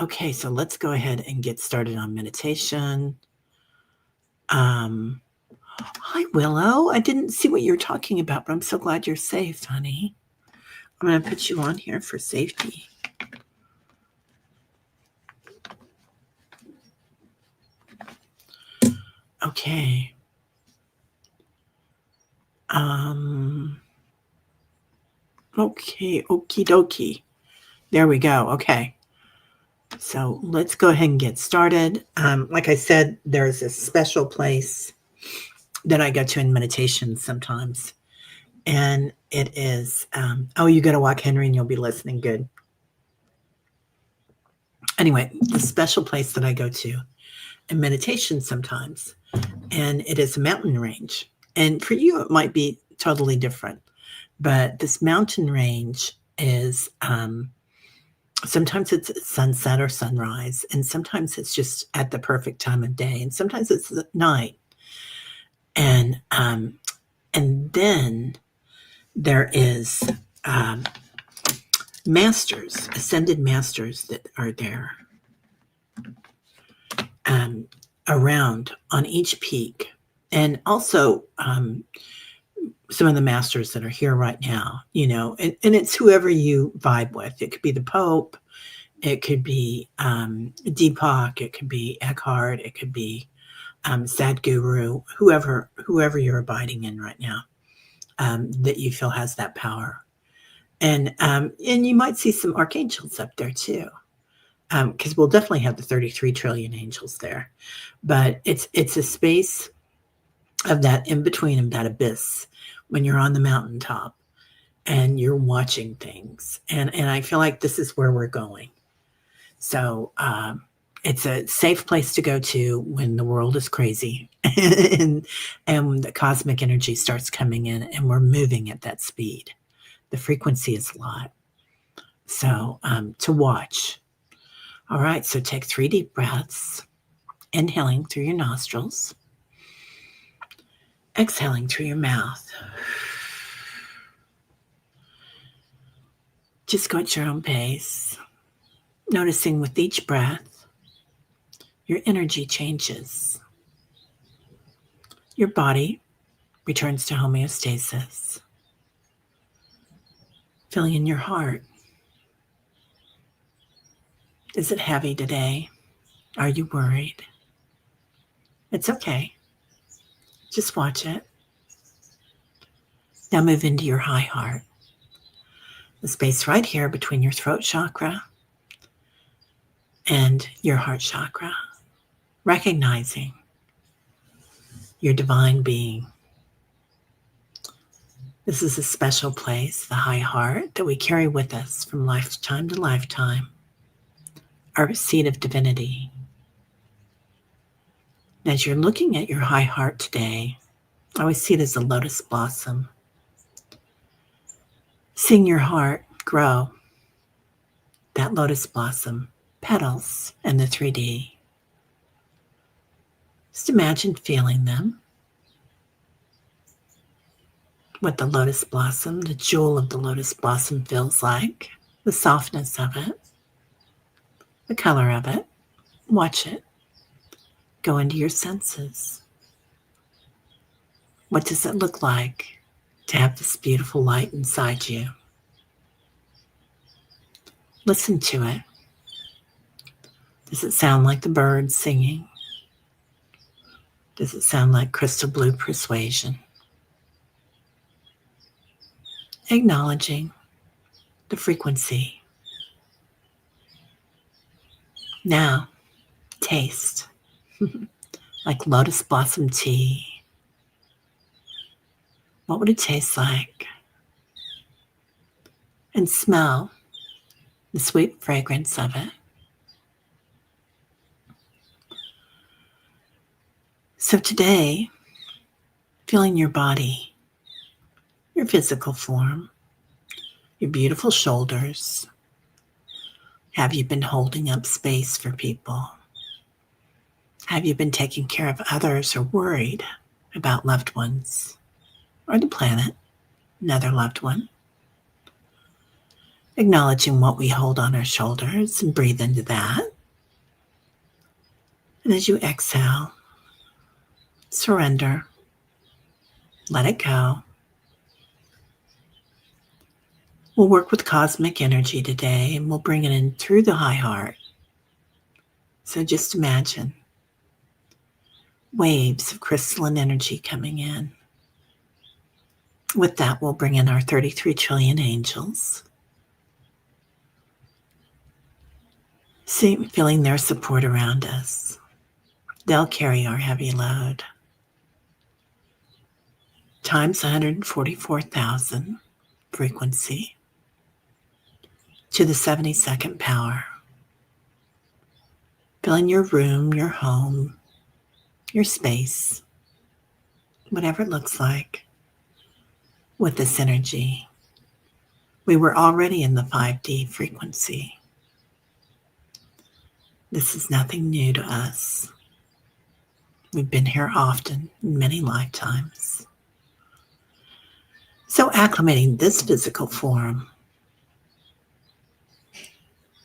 Okay, so let's go ahead and get started on meditation. Hi, Willow. I didn't see what you're talking about, but I'm so glad you're safe, honey. I'm going to put you on here for safety. Okay. Okay, okie dokie. There we go. Okay. So let's go ahead and get started. Like I said, there's a special place that I go to in meditation sometimes. And it is, you got to walk Henry and you'll be listening good. Anyway, the special place that I go to in meditation sometimes, and it is a mountain range. And for you, it might be totally different. But this mountain range is sometimes it's sunset or sunrise, and sometimes it's just at the perfect time of day, and sometimes it's at night. And then there is masters, ascended masters that are there around on each peak, and also some of the masters that are here right now, and it's whoever you vibe with. It could be the Pope, it could be Deepak, it could be Eckhart, it could be Sadhguru, whoever you're abiding in right now, that you feel has that power. And you might see some archangels up there too, because we'll definitely have the 33 trillion angels there. But it's a space of that in between, of that abyss, when you're on the mountaintop and you're watching things. And I feel like this is where we're going. So it's a safe place to go to when the world is crazy and the cosmic energy starts coming in and we're moving at that speed. The frequency is a lot. So to watch. All right, so take 3 deep breaths, inhaling through your nostrils Exhaling through your mouth. Just go at your own pace, noticing with each breath, your energy changes. Your body returns to homeostasis. Feeling in your heart. Is it heavy today? Are you worried? It's okay. Just watch it. Now move into your high heart, the space right here between your throat chakra and your heart chakra, recognizing your divine being. This is a special place, the high heart, that we carry with us from lifetime to lifetime, our seat of divinity. And as you're looking at your high heart today, I always see it as a lotus blossom. Seeing your heart grow, that lotus blossom, petals, and the 3D. Just imagine feeling them. What the lotus blossom, the jewel of the lotus blossom feels like, the softness of it, the color of it. Watch it. Go into your senses. What does it look like to have this beautiful light inside you? Listen to it. Does it sound like the birds singing? Does it sound like crystal blue persuasion? Acknowledging the frequency. Now, taste. Like lotus blossom tea. What would it taste like? And smell the sweet fragrance of it. So today, feeling your body, your physical form, your beautiful shoulders. Have you been holding up space for people? Have you been taking care of others or worried about loved ones or the planet, another loved one? Acknowledging what we hold on our shoulders and breathe into that. And as you exhale, surrender, let it go. We'll work with cosmic energy today and we'll bring it in through the high heart. So just imagine waves of crystalline energy coming in. With that, we'll bring in our 33 trillion angels. Feeling their support around us. They'll carry our heavy load. Times 144,000 frequency to the 72nd power. Filling your room, your home, your space, whatever it looks like, with this energy. We were already in the 5D frequency. This is nothing new to us. We've been here often, in many lifetimes. So acclimating this physical form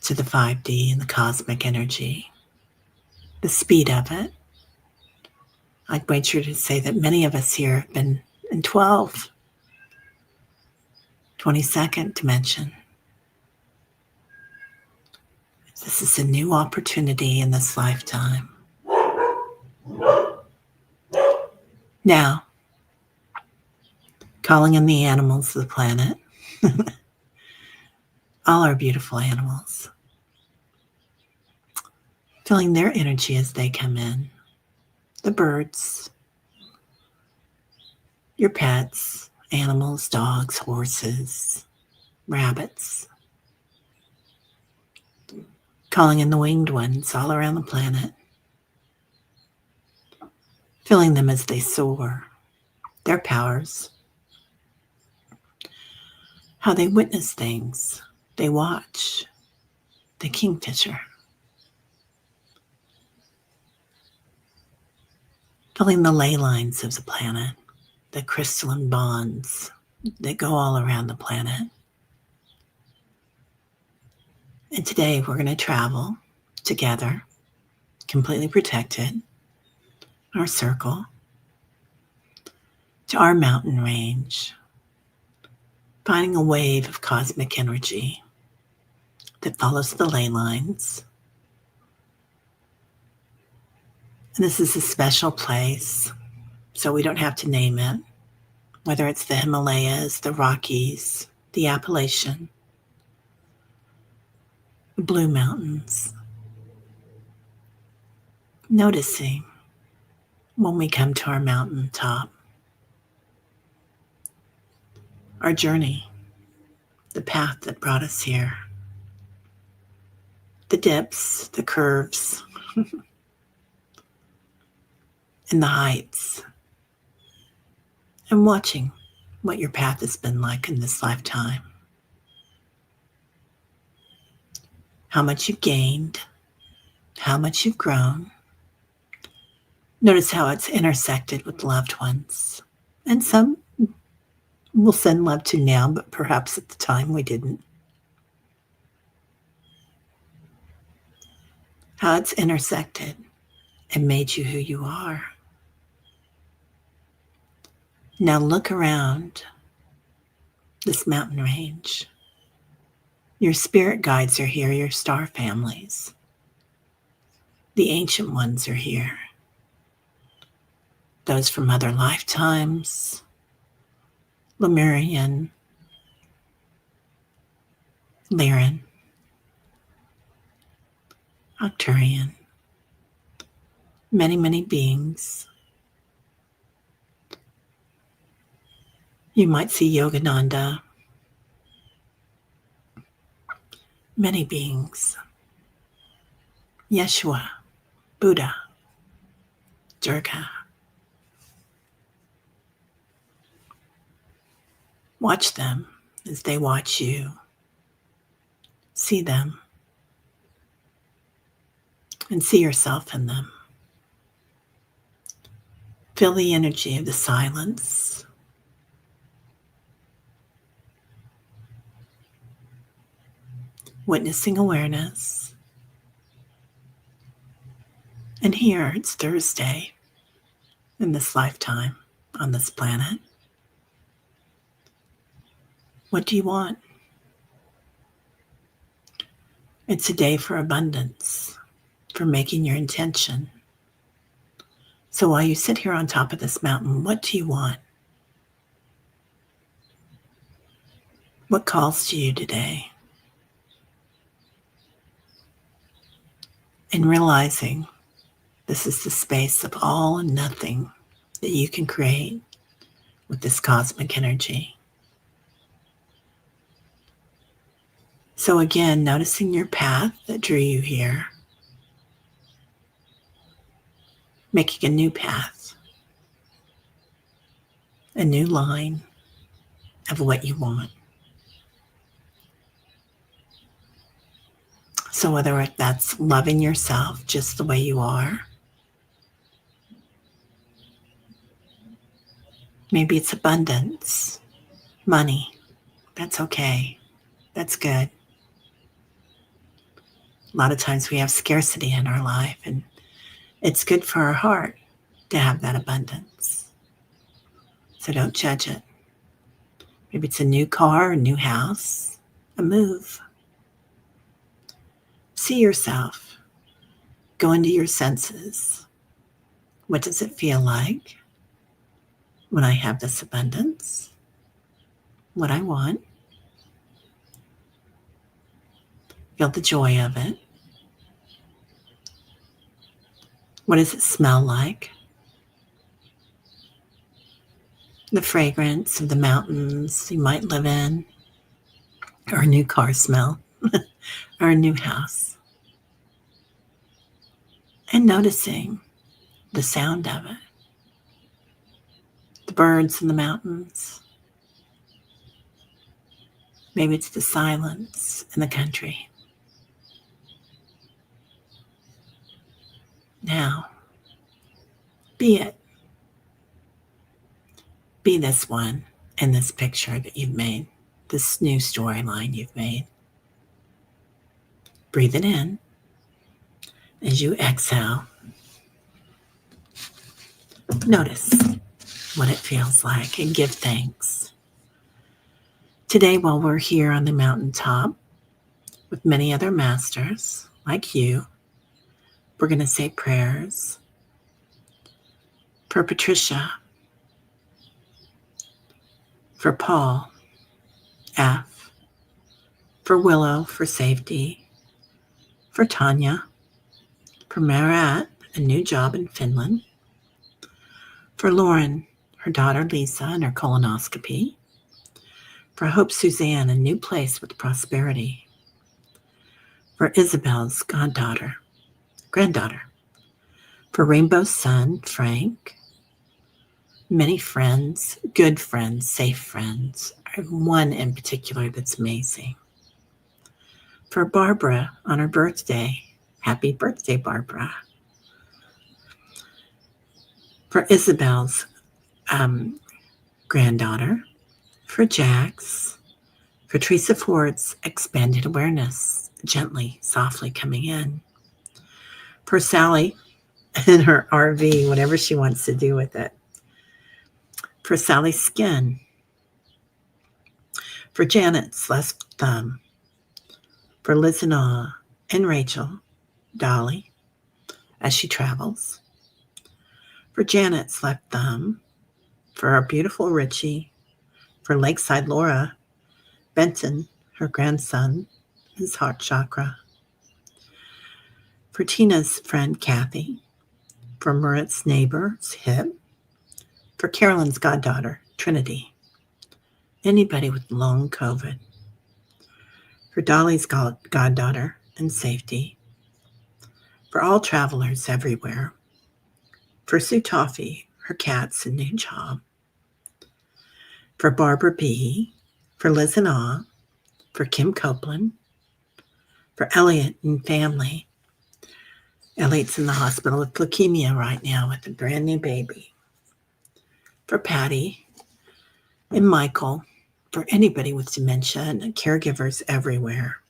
to the 5D and the cosmic energy, the speed of it. I'd venture to say that many of us here have been in 22nd dimension. This is a new opportunity in this lifetime. Now, calling in the animals of the planet, all our beautiful animals, feeling their energy as they come in. The birds, your pets, animals, dogs, horses, rabbits. Calling in the winged ones all around the planet. Feeling them as they soar, their powers. How they witness things, they watch, the kingfisher. Feeling the ley lines of the planet, the crystalline bonds that go all around the planet. And today we're going to travel together, completely protected, our circle, to our mountain range, finding a wave of cosmic energy that follows the ley lines. And this is a special place, so we don't have to name it, whether it's the Himalayas, the Rockies, the Appalachian, the Blue Mountains. Noticing when we come to our mountaintop, our journey, the path that brought us here, the dips, the curves, and the heights, and watching what your path has been like in this lifetime. How much you've gained, how much you've grown. Notice how it's intersected with loved ones. And some we'll send love to now, but perhaps at the time we didn't. How it's intersected and made you who you are. Now look around this mountain range. Your spirit guides are here, your star families. The ancient ones are here. Those from other lifetimes, Lemurian, Lyran, Arcturian, many, many beings. You might see Yogananda, many beings. Yeshua, Buddha, Durga. Watch them as they watch you. See them and see yourself in them. Feel the energy of the silence. Witnessing awareness. And here it's Thursday in this lifetime on this planet. What do you want? It's a day for abundance, for making your intention. So while you sit here on top of this mountain, what do you want? What calls to you today? And realizing this is the space of all and nothing that you can create with this cosmic energy. So again, noticing your path that drew you here, making a new path, a new line of what you want. So whether that's loving yourself just the way you are, maybe it's abundance, money, that's okay, that's good. A lot of times we have scarcity in our life, and it's good for our heart to have that abundance. So don't judge it. Maybe it's a new car, a new house, a move. See yourself. Go into your senses. What does it feel like when I have this abundance? What I want. Feel the joy of it. What does it smell like? The fragrance of the mountains you might live in, or a new car smell, or a new house. And noticing the sound of it. The birds in the mountains. Maybe it's the silence in the country. Now, be it. Be this one in this picture that you've made, this new storyline you've made. Breathe it in. As you exhale, notice what it feels like and give thanks. Today, while we're here on the mountaintop with many other masters like you, we're going to say prayers for Patricia, for Paul, F, for Willow, for safety, for Tanya, for Marat, a new job in Finland, for Lauren, her daughter Lisa and her colonoscopy, for Hope Suzanne, a new place with prosperity, for Isabel's granddaughter, for Rainbow's son, Frank, many friends, good friends, safe friends, one in particular that's amazing. For Barbara on her birthday, happy birthday, Barbara. For Isabel's granddaughter, for Jax, for Teresa Ford's expanded awareness, gently, softly coming in. For Sally and her RV, whatever she wants to do with it. For Sally's skin. For Janet's left thumb. For Liz and Rachel, Dolly, as she travels. For Janet's left thumb. For our beautiful Richie. For Lakeside Laura, Benton, her grandson, his heart chakra. For Tina's friend Kathy. For Murat's neighbor's hip. For Carolyn's goddaughter, Trinity. Anybody with long COVID. For Dolly's goddaughter and safety. For all travelers everywhere. For Sue Toffee, her cats and new job. For Barbara B. For Liz and Ah. For Kim Copeland. For Elliot and family. Elliot's in the hospital with leukemia right now with a brand new baby. For Patty and Michael. For anybody with dementia and caregivers everywhere.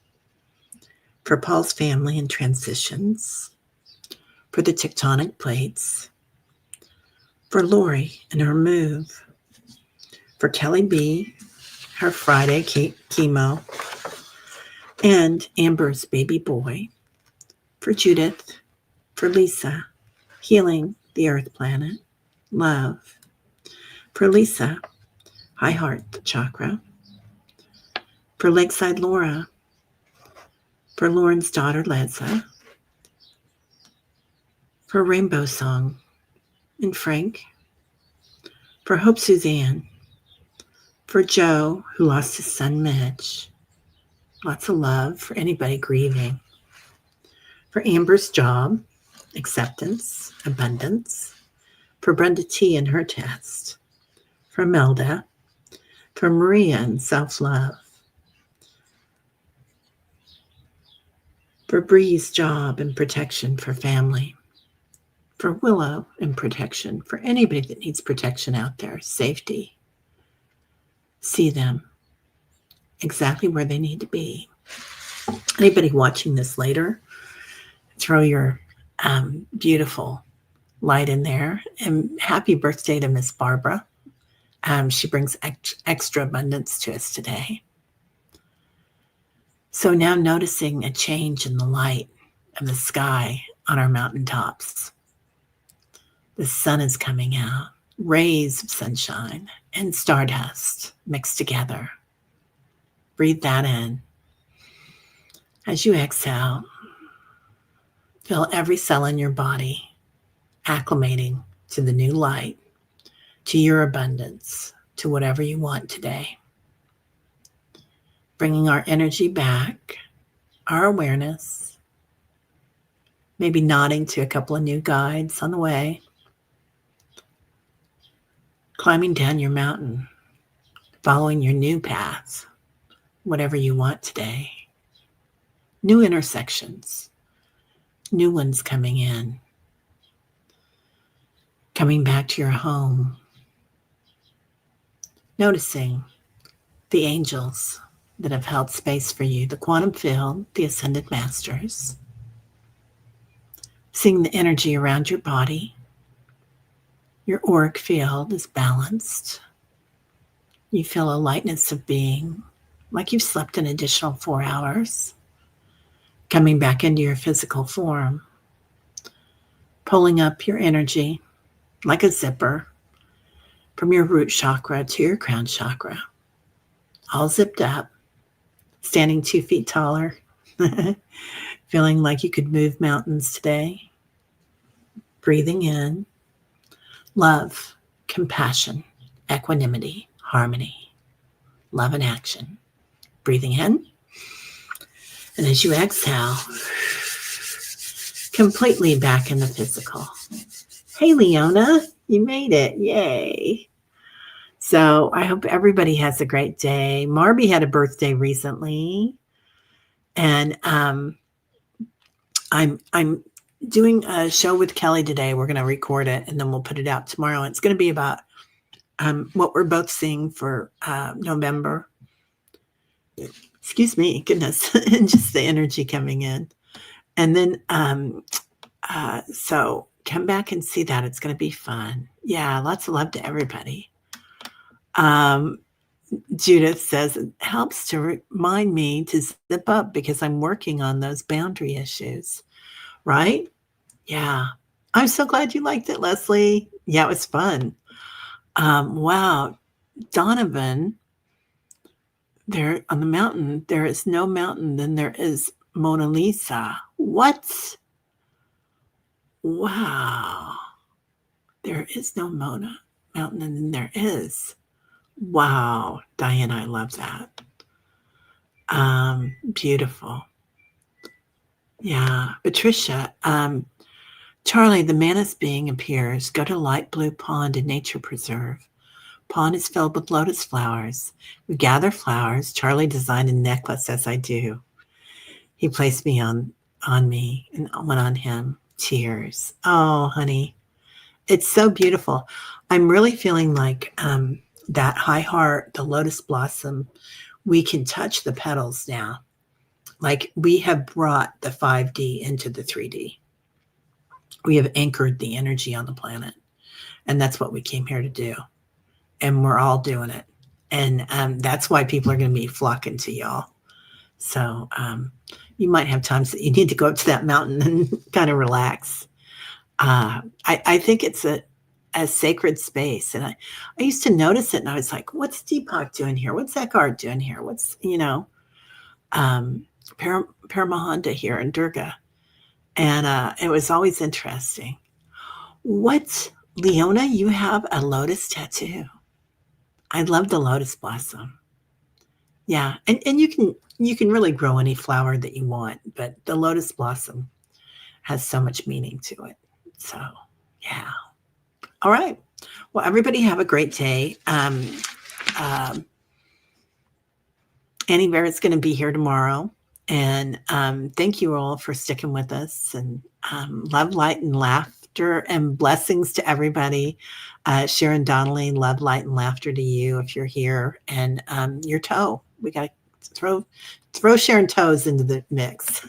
For Paul's family and transitions. For the tectonic plates. For Lori and her move. For Kelly B, her Friday chemo. And Amber's baby boy. For Judith. For Lisa, healing the earth planet. Love. For Lisa, high heart chakra. For Lakeside Laura. For Lauren's daughter Leza. For Rainbow Song and Frank. For Hope Suzanne. For Joe, who lost his son Mitch. Lots of love for anybody grieving. For Amber's job, acceptance, abundance. For Brenda T and her test. For Melda. For Maria and self-love. For Bree's job and protection for family. For Willow and protection for anybody that needs protection out there, safety. See them exactly where they need to be. Anybody watching this later, throw your beautiful light in there. And happy birthday to Miss Barbara. She brings extra abundance to us today. So now noticing a change in the light of the sky on our mountaintops. The sun is coming out, rays of sunshine and stardust mixed together. Breathe that in. As you exhale, feel every cell in your body acclimating to the new light, to your abundance, to whatever you want today. Bringing our energy back, our awareness, maybe nodding to a couple of new guides on the way. Climbing down your mountain, following your new path, whatever you want today. New intersections, new ones coming in. Coming back to your home, noticing the angels that have held space for you, the quantum field, the ascended masters, seeing the energy around your body. Your auric field is balanced. You feel a lightness of being, like you've slept an additional 4 hours, coming back into your physical form, pulling up your energy like a zipper from your root chakra to your crown chakra, all zipped up, standing 2 feet taller, feeling like you could move mountains today. Breathing in love, compassion, equanimity, harmony, love and action. Breathing in. And as you exhale, completely back in the physical. Hey, Leona, you made it. Yay. So I hope everybody has a great day. Marby had a birthday recently. And I'm doing a show with Kelly today. We're going to record it and then we'll put it out tomorrow. It's going to be about what we're both seeing for November. Excuse me, goodness, and just the energy coming in. And then, so come back and see that. It's going to be fun. Yeah, lots of love to everybody. Judith says, it helps to remind me to zip up because I'm working on those boundary issues. Right? Yeah. I'm so glad you liked it, Leslie. Yeah, it was fun. Wow. Donovan, there on the mountain, there is no mountain, then there is Mona Lisa. What? Wow. There is no mountain, and then there is. Wow. Diane, I love that. Beautiful. Yeah. Patricia, Charlie, the Manus being appears. Go to Light Blue Pond in Nature Preserve. Pond is filled with lotus flowers. We gather flowers. Charlie designed a necklace as I do. He placed me on me and went on him. Tears. Oh, honey. It's so beautiful. I'm really feeling like that high heart, the lotus blossom, we can touch the petals now. Like we have brought the 5D into the 3D. We have anchored the energy on the planet. And that's what we came here to do. And we're all doing it. And that's why people are going to be flocking to y'all. So you might have times that you need to go up to that mountain and kind of relax. I think it's a sacred space. And I used to notice it and I was like, what's Deepak doing here? What's Eckhart doing here? What's, Paramahanda here in Durga. And it was always interesting. What, Leona, you have a lotus tattoo. I love the lotus blossom. Yeah. And you can really grow any flower that you want, but the lotus blossom has so much meaning to it. So, yeah. All right. Well, everybody have a great day. Annie Barrett's going to be here tomorrow. And thank you all for sticking with us. And love, light, and laughter and blessings to everybody. Sharon Donnelly, love, light, and laughter to you if you're here. And your toe. We got to throw Sharon toes into the mix.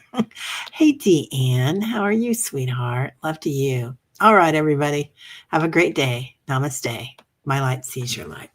Hey, Deanne, how are you, sweetheart? Love to you. All right, everybody. Have a great day. Namaste. My light sees your light.